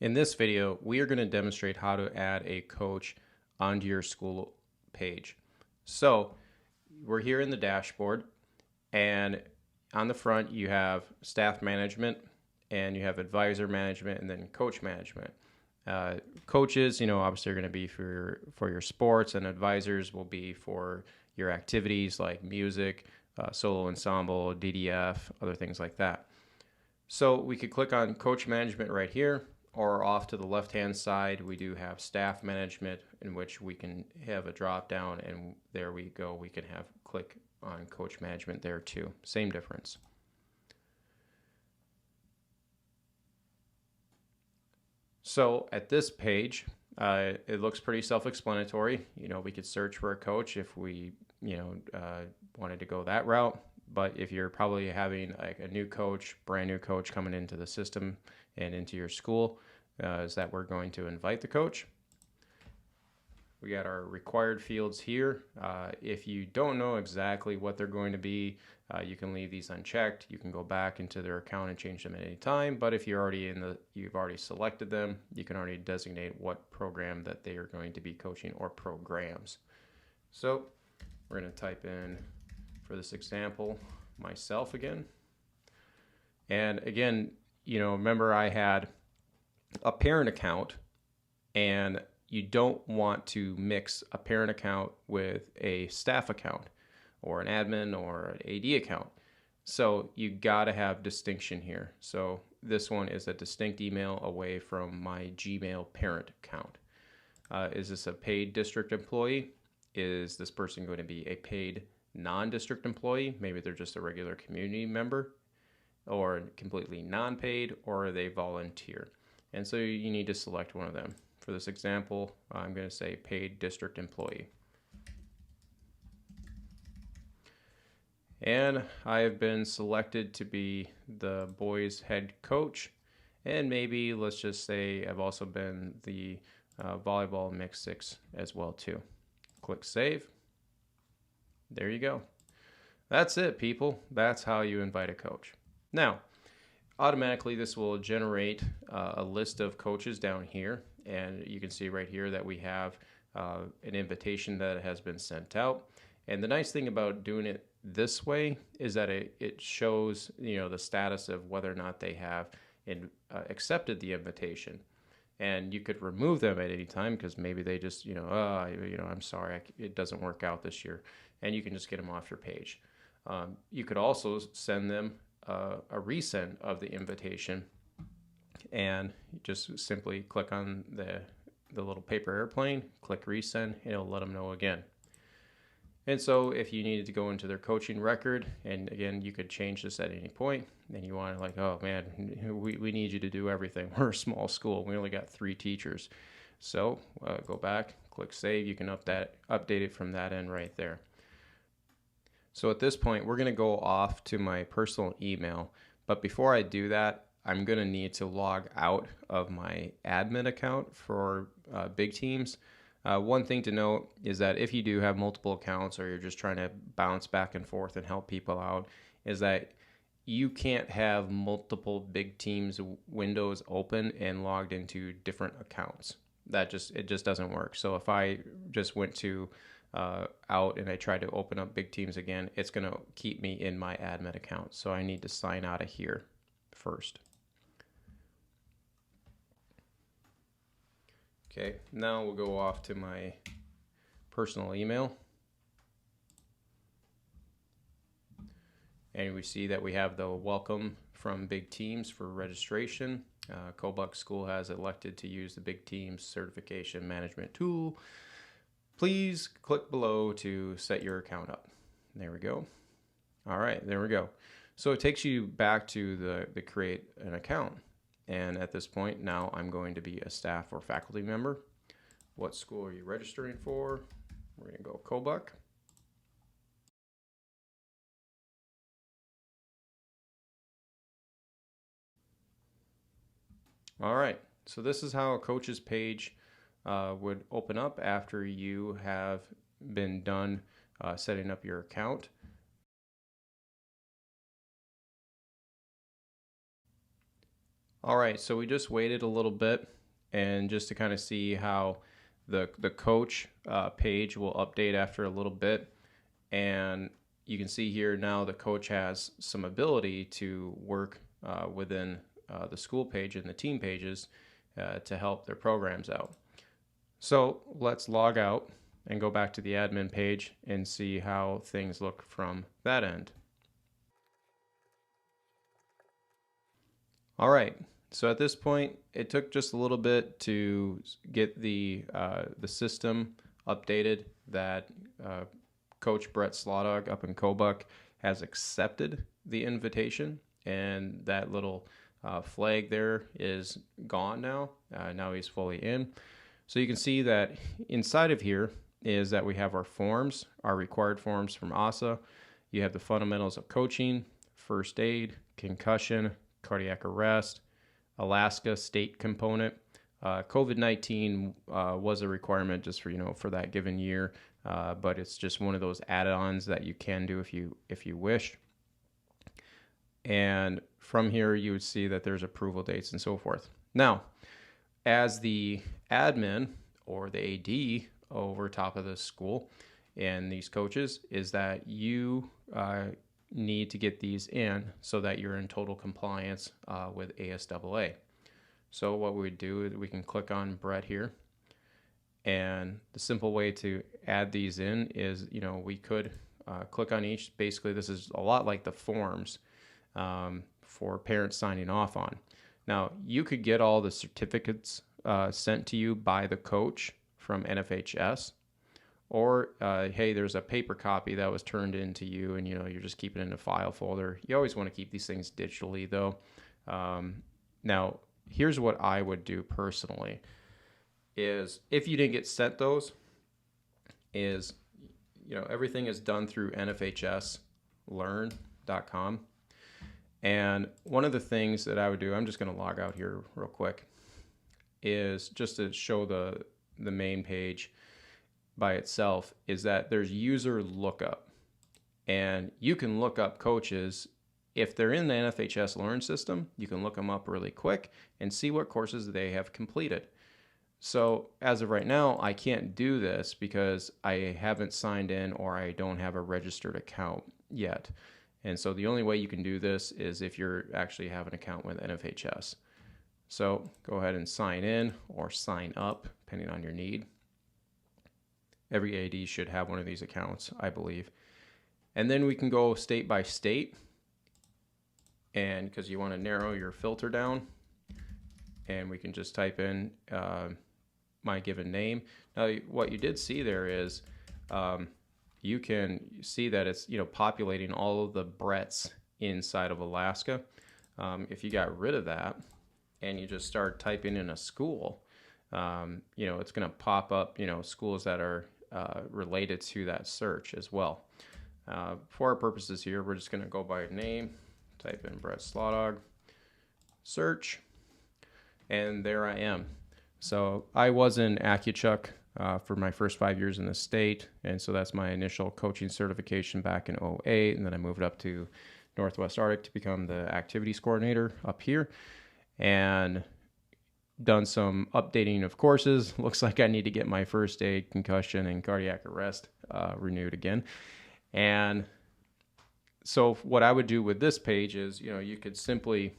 In this video, we are going to demonstrate how to add a coach onto your school page. So we're here in the dashboard, and on the front you have staff management, and you have advisor management, and then coach management. Coaches, obviously are going to be for your sports, and advisors will be for your activities like music, solo ensemble, DDF, other things like that. So we could click on coach management right here, or off to the left hand side we do have staff management, in which we can have a drop down, and there we go, we can have click on coach management there too. Same difference. So at this page, it looks pretty self-explanatory. We could search for a coach if we wanted to go that route. But if you're probably having like a new coach, brand new coach coming into the system and into your school, is that we're going to invite the coach. We got our required fields here. If you don't know exactly what they're going to be, you can leave these unchecked. You can go back into their account and change them at any time. But if you're already you've already selected them, you can already designate what program that they are going to be coaching, or programs. So we're going to type in, for this example, myself again. And again, remember I had a parent account, and you don't want to mix a parent account with a staff account or an admin or an AD account. So you got to have distinction here. So this one is a distinct email away from my Gmail parent account. Is this a paid district employee? Is this person going to be a paid non-district employee? Maybe they're just a regular community member, or completely non-paid, or are they volunteer? And so you need to select one of them. For this example, I'm going to say paid district employee. And I have been selected to be the boys head coach. And maybe let's just say I've also been the volleyball mix 6 as well too. Click save. There you go. That's it, people. That's how you invite a coach. Now, automatically this will generate a list of coaches down here, and you can see right here that we have an invitation that has been sent out. And the nice thing about doing it this way is that it shows the status of whether or not they have accepted the invitation. And you could remove them at any time, because maybe they just I'm sorry, it doesn't work out this year, and you can just get them off your page. You could also send them a resend of the invitation, and just simply click on the little paper airplane, click resend, and it'll let them know again. And so if you needed to go into their coaching record, and again, you could change this at any point, and you want to like, oh man, we need you to do everything. We're a small school. We only got 3 teachers. So go back, click save. You can update it from that end right there. So at this point, we're going to go off to my personal email. But before I do that, I'm going to need to log out of my admin account for BigTeams. One thing to note is that if you do have multiple accounts, or you're just trying to bounce back and forth and help people out, is that you can't have multiple BigTeams windows open and logged into different accounts. It just doesn't work. So if I just went to out and I try to open up BigTeams again, it's going to keep me in my admin account. So I need to sign out of here first. Okay, now we'll go off to my personal email. And we see that we have the welcome from BigTeams for registration. Cobuck School has elected to use the BigTeams certification management tool. Please click below to set your account up. There we go. All right, there we go. So it takes you back to the create an account. And at this point, now I'm going to be a staff or faculty member. What school are you registering for? We're going to go Cobuck. All right, so this is how a coach's page would open up after you have been done setting up your account. All right, so we just waited a little bit, and just to kind of see how the coach page will update after a little bit. And you can see here now the coach has some ability to work within the school page and the team pages to help their programs out. So let's log out and go back to the admin page and see how things look from that end. All right, so at this point, it took just a little bit to get the system updated that Coach Brett Slawdog up in Kobuk has accepted the invitation, and that little flag there is gone now. Now he's fully in. So you can see that inside of here is that we have our forms, our required forms from ASA. You have the fundamentals of coaching, first aid, concussion, cardiac arrest, Alaska state component. COVID-19 was a requirement just for that given year, but it's just one of those add-ons that you can do if you wish. And from here, you would see that there's approval dates and so forth. Now, as the admin or the AD over top of the school and these coaches, is that you need to get these in so that you're in total compliance with ASAA. So what we would do is we can click on Brett here, and the simple way to add these in is, we could click on each. Basically, this is a lot like the forms for parents signing off on. Now, you could get all the certificates sent to you by the coach from NFHS, or hey, there's a paper copy that was turned into you, and you're just keeping it in a file folder. You always want to keep these things digitally, though. Now, here's what I would do personally: is if you didn't get sent those, is everything is done through NFHSlearn.com. And one of the things that I would do, I'm just going to log out here real quick, is just to show the main page by itself, is that there's user lookup. And you can look up coaches. If they're in the NFHS Learn system, you can look them up really quick and see what courses they have completed. So as of right now, I can't do this because I haven't signed in or I don't have a registered account yet. And so the only way you can do this is if you're actually have an account with NFHS. So go ahead and sign in or sign up, depending on your need. Every AD should have one of these accounts, I believe. And then we can go state by state, and because you want to narrow your filter down, and we can just type in my given name. Now, what you did see there is you can see that it's populating all of the Bretts inside of Alaska. If you got rid of that and you just start typing in a school, it's going to pop up schools that are related to that search as well. For our purposes here, we're just going to go by name, type in Brett Slawdog, search, and there I am. So I was in Accuchuck for my first 5 years in the state, and so that's my initial coaching certification back in 2008, and then I moved up to Northwest Arctic to become the activities coordinator up here, and done some updating of courses. Looks like I need to get my first aid, concussion, and cardiac arrest renewed again. And so what I would do with this page is, you could simply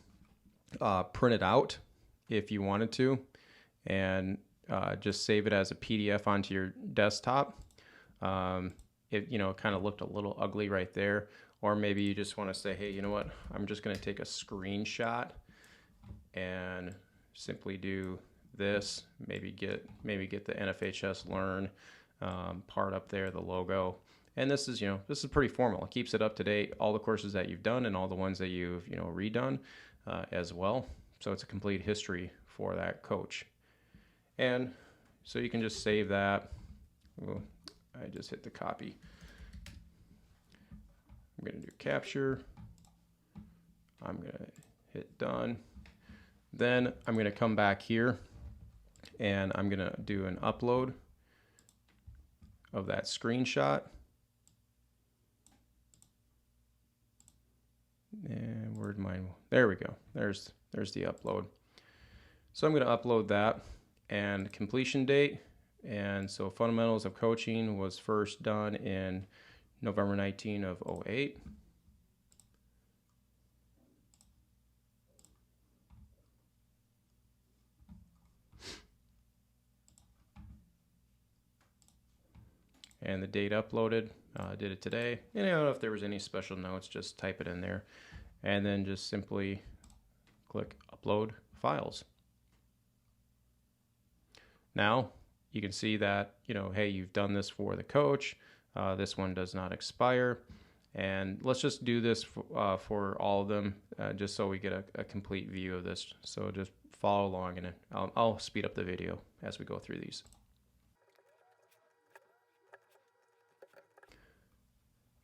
print it out if you wanted to, and just save it as a PDF onto your desktop. It kind of looked a little ugly right there, or maybe you just want to say, hey, you know what? I'm just going to take a screenshot and simply do this. Maybe get the NFHS Learn part up there, the logo. And this is pretty formal. It keeps it up to date, all the courses that you've done and all the ones that you've redone as well. So it's a complete history for that coach. And so you can just save that. Well, I just hit the copy. I'm going to do capture. I'm going to hit done. Then I'm going to come back here and I'm going to do an upload of that screenshot. And where'd mine? There we go. There's the upload. So I'm going to upload that and completion date. And so fundamentals of coaching was first done in November 19 of 08. And the date uploaded, did it today. And I don't know if there was any special notes, just type it in there. And then just simply click upload files. Now you can see that, hey, you've done this for the coach. This one does not expire. And let's just do this for all of them, just so we get a complete view of this. So just follow along, and I'll speed up the video as we go through these.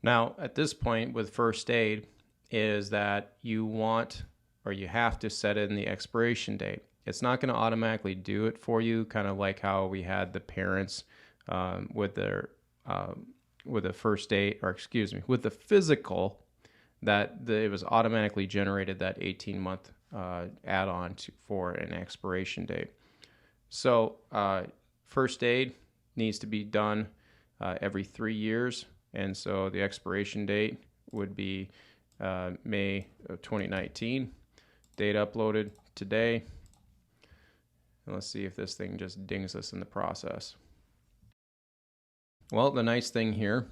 Now, at this point with first aid is that you want, or you have to set in the expiration date. It's not going to automatically do it for you, kind of like how we had the parents with their with the first aid, or excuse me, with the physical, that it was automatically generated that 18-month add-on for an expiration date. So first aid needs to be done every 3 years. And so the expiration date would be May of 2019. Date uploaded today. And let's see if this thing just dings us in the process. Well, the nice thing here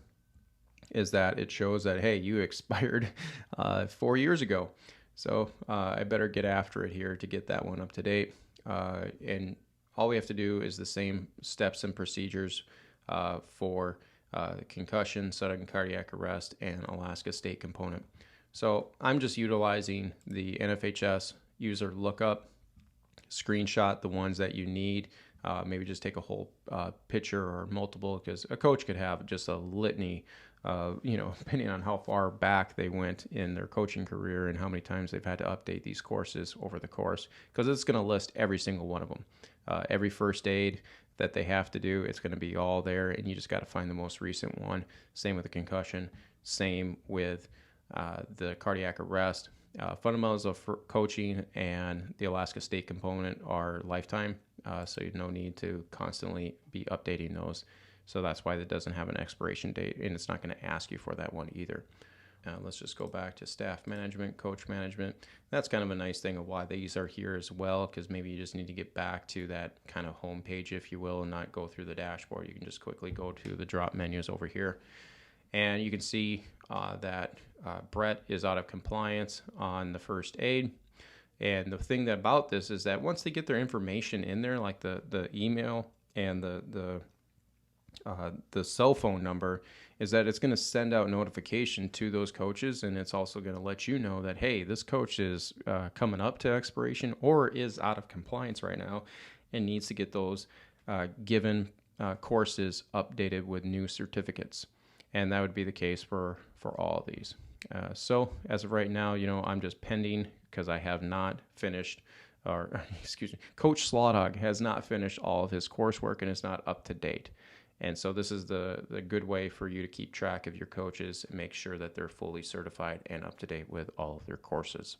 is that it shows that, hey, you expired 4 years ago. So I better get after it here to get that one up to date. And all we have to do is the same steps and procedures for concussion, sudden cardiac arrest, and Alaska state component. So I'm just utilizing the NFHS user lookup, screenshot the ones that you need. Maybe just take a whole picture or multiple, because a coach could have just a litany, depending on how far back they went in their coaching career and how many times they've had to update these courses over the course, because it's going to list every single one of them. Every first aid that they have to do, it's going to be all there, and you just got to find the most recent one. Same with the concussion, same with the cardiac arrest. Fundamentals of coaching and the Alaska state component are lifetime, so you no need to constantly be updating those. So that's why it doesn't have an expiration date, and it's not going to ask you for that one either. Let's just go back to staff management, coach management. That's kind of a nice thing of why these are here as well, because maybe you just need to get back to that kind of home page, if you will, and not go through the dashboard. You can just quickly go to the drop menus over here. And you can see that Brett is out of compliance on the first aid. And the thing about this is that once they get their information in there, like the email and the cell phone number, is that it's going to send out notification to those coaches, and it's also going to let you know that, hey, this coach is coming up to expiration or is out of compliance right now and needs to get those given courses updated with new certificates. And that would be the case for all of these. So as of right now, I'm just pending, because I have not finished, or excuse me, Coach Slawdog has not finished all of his coursework and is not up to date. And so this is the good way for you to keep track of your coaches and make sure that they're fully certified and up to date with all of their courses.